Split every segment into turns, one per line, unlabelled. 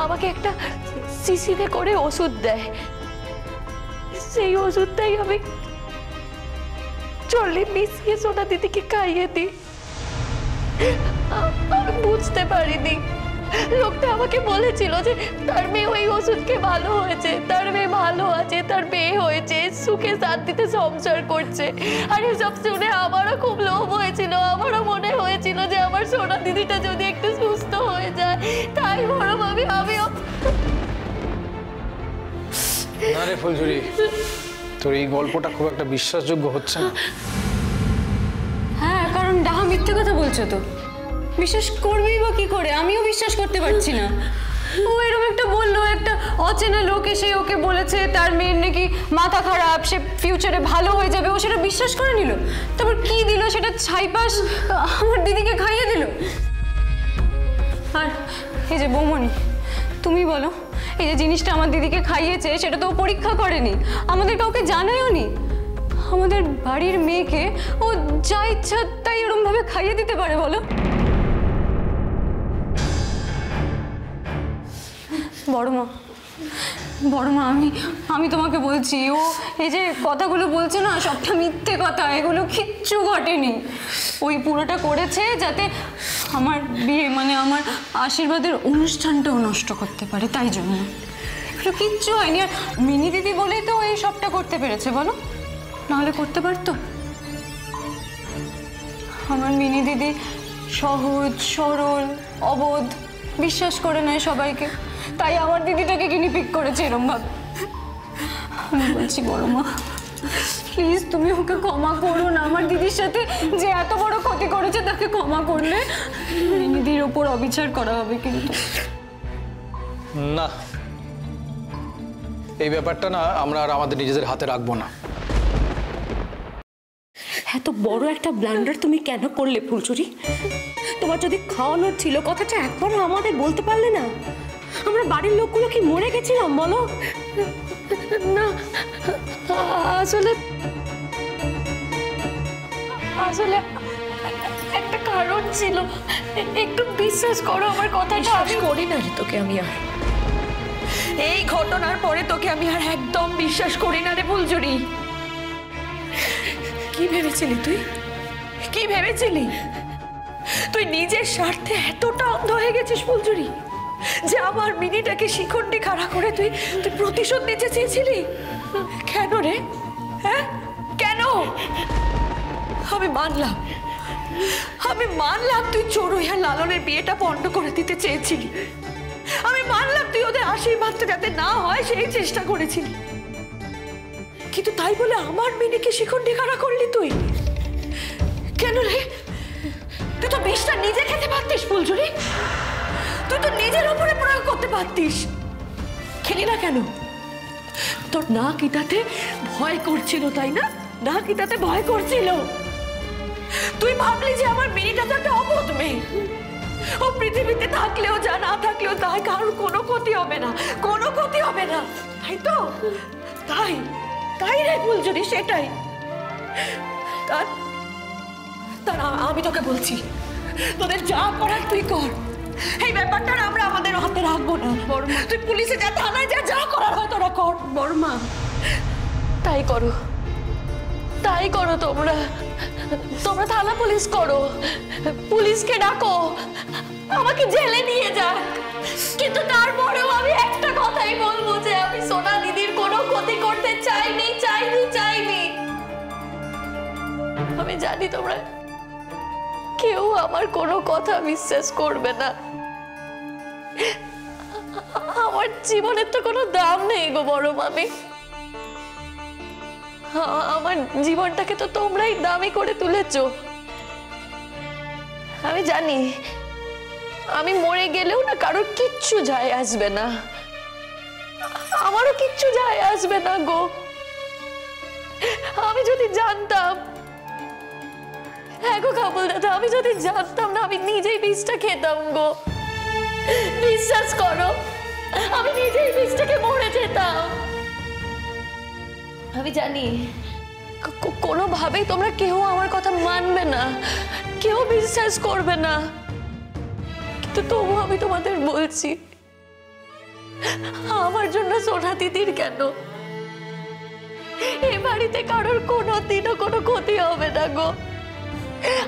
আমাকে একটা শিশিতে করে ওষুধ দেয়, সেই ওষুধটাই আমি জলে মিশিয়ে সোনা দিদিকে খাইয়ে দিই। আমি বুঝতে পারিনি, লোকটা আমাকে বলেছিল যে তার মেয়ে ওই ওষুধকে ভালো হয়েছে, তার মেয়ে ভালো আছে, তার মেয়ে হয়েছে, সুখে শান্তিতে সংসার করছে। আর এসব শুনে আমারও খুব লোভ হয়েছিল, আমারও মনে হয়েছিল যে আমার সোনা দিদিটা যদি একটু সুস্থ হয়ে যায়। তাই বড় ভাবি আমিও।
না রে ফুলঝুরি, তোর এই গল্পটা খুব একটা বিশ্বাসযোগ্য হচ্ছে না।
হ্যাঁ, কারণ ডাহা মিথ্যে কথা বলছো তো, বিশ্বাস করবেই বা কি করে? আমিও বিশ্বাস করতে পারছি না। ও এরকম একটা বললো, একটা অচেনা লোক এসে ওকে বলেছে তার মেয়ের নাকি মাথা খারাপ, সে ফিউচারে ভালো হয়ে যাবে, ও সেটা বিশ্বাস করে নিল। তারপর কি দিল, সেটা ছাইপাশ আমার দিদিকে খাইয়ে দিল। আর এই যে বৌমনি, তুমি বলো, এই যে জিনিসটা আমার দিদিকে খাইয়েছে সেটা তো ও পরীক্ষা করেনি, আমাদের কাউকে জানায়ও নি। আমাদের বাড়ির মেয়েকে ও যা ইচ্ছা তাই এরকম ভাবে খাইয়ে দিতে পারে বলো? বড় মা, আমি তোমাকে বলছি, ও এই যে কথাগুলো বলছে না, সবটা মিথ্যে কথা, এগুলো কিচ্ছু ঘটেনি। ওই পুরোটা করেছে যাতে আমার বিয়ে, মানে আমার আশীর্বাদের অনুষ্ঠানটাও নষ্ট করতে পারে, তাই জন্য। এগুলো কিচ্ছু হয়নি। আর মিনি দিদি বলেই তো এই সবটা করতে পেরেছে, বলো? নাহলে করতে পারতো? আমার মিনি দিদি সহজ সরল, অবোধ, বিশ্বাস করে নেয় সবাইকে, তাই আমার দিদিটাকে গিনিপিক করেছে এরম ভাবে। আমি বলছি বড় মা, প্লিজ তুমি ওকে ক্ষমা করো না। আমার দিদির সাথে যে এত বড় ক্ষতি করেছে তাকে ক্ষমা করলে দিদির ওপর অবিচার করা হবে কিন্তু।
না, এই ব্যাপারটা না আমরা আর আমাদের নিজেদের হাতে রাখবো না।
এত বড় একটা ব্লান্ডার তুমি কেন করলে ফুলচুরি? তোমার যদি খাওয়ানোর ছিল, কথাটা একবারও আমাদের বলতে পারলে না? আমরা বাড়ির লোকগুলো কি মরে গেছিলাম বলো? না, আসলে আসলে একটা কারণ ছিল, একটু বিশ্বাস করো আমার কথাটা। আমি করি না রে তোকে, আমি আর এই ঘটনার পরে তোকে আমি আর একদম বিশ্বাস করি না রে ফুলচুরি। কি ভেবেছিলি তুই? কি ভেবেছিলি? তুই নিজের স্বার্থে এতটা অন্ধ হয়ে গেছিস ফুলচুরি যে আমার মিনিটাকে শিখন্ডি খাড়া করে তুই প্রতিশোধ নিতে চেয়েছিলি? কেন রে? হ্যাঁ, কেন? আমি মানলাম তুই চড়ুই আর লালনের বিয়েটা পণ্ড করে দিতে চেয়েছিলি। আমি মানলাম তুই ওদের আশীর্বাদটা যাতে না হয় সেই চেষ্টা করেছিলি, কিন্তু তাই বলে আমার মিনিকে শিখন্ডি খাড়া করলি তুই? কেন রে? তুই তো বিষটা নিজে খেতে পারতিস ফুলঝুরি, তুই তো নিজের উপরে প্রয়োগ করতে পারতিস। খেলি না কেন? তোর না কিটাতে ভয় করছিল, তাই না? না কিটাতে ভয় করছিল। তুই ভাবলি যে আমার মিনিটা তো একটা অবোধ মেয়ে, ও পৃথিবীতে থাকলেও যা না থাকলেও তাই কারোর কোনো ক্ষতি হবে না, কোনো ক্ষতি হবে না, তাই তো? তাই রে ফুলঝুরি, সেটাই। আমি তোকে বলছি, তোদের যা করার তুই কর, এই ব্যাপারটা আমরা আমাদের হাতে রাখবো না। তুই পুলিশে যা, থানায় যা, যা করার হয় তোরা কর। বড়মা, তাই করো তোমরা থানা পুলিশ করো, পুলিশকে ডাকো, আমাকে জেলে নিয়ে যাক, কিন্তু তারপরেও আমি একটা কথাই বলবো যে আমি সোনা দিদির কোনো ক্ষতি করতে চাইনি। আমি জানি তোমরা কেউ আমার কোনো কথা বিশ্বাস করবে না, আমার জীবনের তো কোনো দাম নেই গো বড় মামি। আমার জীবনটাকে তো তোমরাই দামি করে তুলেছো। আমি জানি আমি মরে গেলেও না কারোর কিচ্ছু যায় আসবে না, আমারও কিচ্ছু যায় আসবে না গো। আমি যদি জানতাম, হ্যাঁ গো কাবুল দাদা, আমি যদি জানতাম না আমি নিজেই বিষটা খেতাম গো। বিশ্বাস করো, আমি নিজেই বিষটাকে মরে যেতাম। আমি জানি কোনোভাবেই তোমরা কেউ আমার কথা মানবে না, কেউ বিশ্বাস করবে না, কিন্তু তবু আমি তোমাদের বলছি আমার জন্য সোনা দিদির কেন? এ বাড়িতে কারোর কোনোদিনও কোনো ক্ষতি হবে না গো।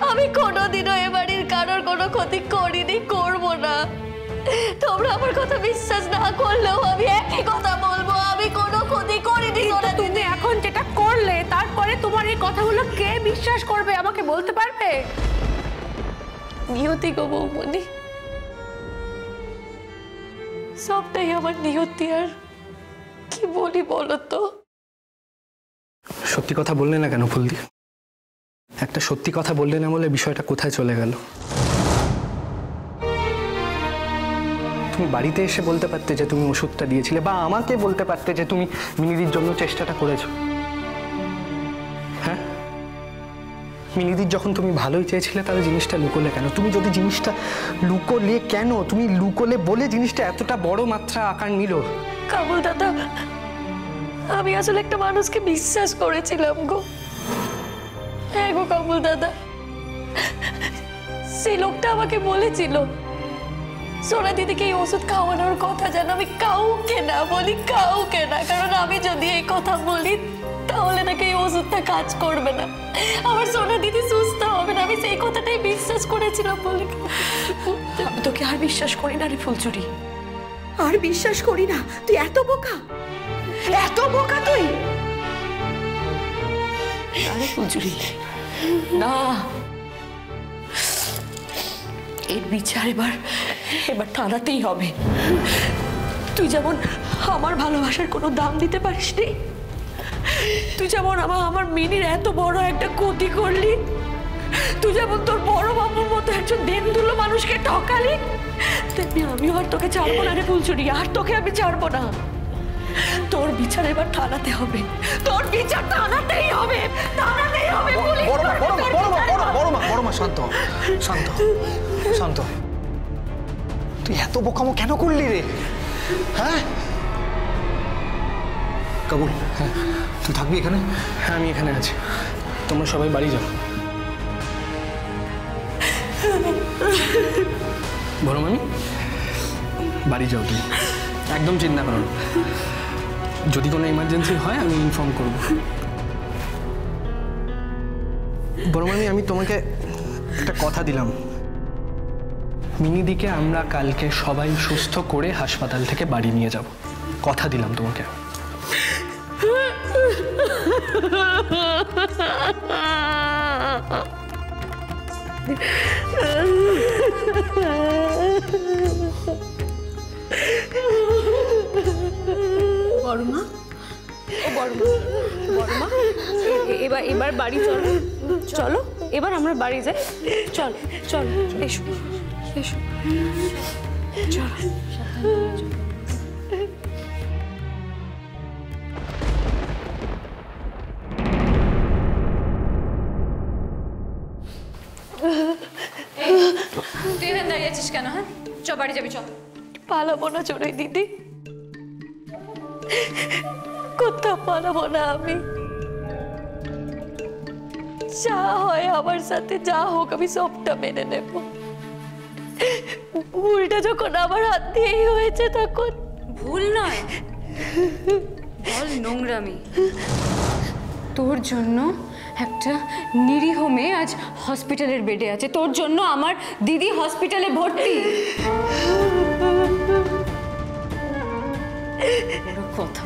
আমি কোনোদিনও এ বাড়ির কারোর কোনো ক্ষতি করিনি, করবো না। তোমরা আমার কথা বিশ্বাস না করলেও আমি একই কথা বলবো, আমি কোনো ক্ষতি করিনি সোনা দিদি।
তুমি এখন যেটা করলে তারপরে তোমার এই কথাগুলো কে বিশ্বাস করবে আমাকে বলতে পারবে?
নিয়তি গো বৌমনি, সবটাই আমার নিয়তি। আর কি বলি বলো তো?
সত্যি কথা বললে না কেন ফুলদি? একটা সত্যি কথা বললে না বলে বিষয়টা কোথায় চলে গেল? তুমি বাড়িতে এসে বলতে পারতে যে তুমি ওষুধটা দিয়েছিলে, বা আমাকে বলতে পারতে যে তুমি মিনিদির জন্য চেষ্টাটা করেছো। হ্যাঁ, মিনিদির যখন তুমি ভালোই চেয়েছিলে তাহলে জিনিসটা লুকোলে কেন? তুমি যদি জিনিসটা লুকোলে কেন? তুমি লুকোলে বলে জিনিসটা এতটা বড় মাত্রা আকার নিল।
কাবুল দাদা, আমি আসলে একটা মানুষকে বিশ্বাস করেছিলাম গো। হ্যাঁ গো কাবুল দাদা, সেই লোকটা আমাকে বলেছিল সোনা দিদিকে এই ওষুধ খাওয়ানোর কথা যেন আমি কাউকে না বলি, কাউকে না। কারণ আমি যদি এই কথা বলি তাহলে নাকি এই ওষুধটা কাজ করবে না, আমার সোনা দিদি সুস্থ হবে না। আমি সেই কথাটাই বিশ্বাস করেছিলাম বলে।
আমি তোকে আর বিশ্বাস করি না রে ফুলচুরি, আর বিশ্বাস করি না। তুই এত বোকা, এত বোকা তুই।
আরে ফুলচুরি না,
এর বিচার এবার থানাতেই হবে। তুই যেমন আমার ভালোবাসার কোনো দাম দিতে পারিস নি, তুই যেমন আমার মিনির এত বড় একটা ক্ষতি করলি, তুই যেমন তোর বড় বাবুর মতো একজন দেনদুলো মানুষকে ঠকালি, তেমনি আমিও আর তোকে ছাড়বো না রে ফুলচুরি, আর তোকে আমি ছাড়বো না। তোর বিচার এবার থানাতে হবে, তোর বিচার থানাতেই হবে, থানাতেই হবে।
বড় মা শান্ত শান্ত শান্ত। তুই এত বোকামো কেন করলি রে? হ্যাঁ কাবুল, হ্যাঁ তুই থাকবি এখানে? হ্যাঁ আমি এখানে আছি, তোমরা সবাই বাড়ি যাও। বড় মামি বাড়ি যাও, তুমি একদম চিন্তা করো না। যদি কোনো এমার্জেন্সি হয় আমি ইনফর্ম করব। বড় মামি, আমি তোমাকে একটা কথা দিলাম, মিনিদিকে আমরা কালকে সবাই সুস্থ করে হাসপাতাল থেকে বাড়ি নিয়ে যাব, কথা দিলাম তোমাকে।
বড়মা, ও বড়মা, এবার বাড়ি চলো, চলো এবার আমরা বাড়ি যাই। চল চল, এসো এসো, চলো। তুই এখানে দাঁড়িয়ে আছিস কেন? হ্যাঁ চ, বাড়ি যাবি, চল।
পালাবো না চড়ুই দিদি, কোথাও পালাবো না আমি। যা হয় আমার সাথে, যা হোক আমি সবটা মেনে নেব। ভুলটা যখন আমার হাত দিয়েই হয়েছে তখন।
ভুল নয়, বল নোংরামি। তোর জন্য একটা নিরীহ মেয়ে আজ হসপিটালের বেডে আছে, তোর জন্য আমার দিদি হসপিটালে ভর্তি। কথা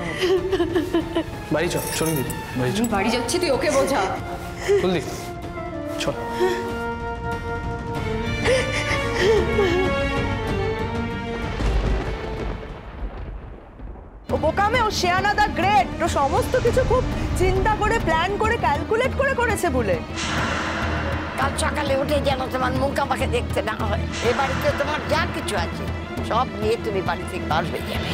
বাড়ি চল, চল দিদি বাড়ি চল।
বাড়ি যাচ্ছি, তুই ওকে বোঝা।
বললি চল।
ও বোকামে, ও শেয়ানা দা গ্রেট, ও সমস্ত কিছু খুব চিন্তা করে প্ল্যান করে ক্যালকুলেট করে করেছে বলে।
কাল সকালে উঠে যেন তোমার মুখ আমাকে দেখতে না হয়। এ বাড়িতে তোমার যা কিছু আছে সব নিয়ে তুমি বাড়ি থেকে বার হয়ে যাবে।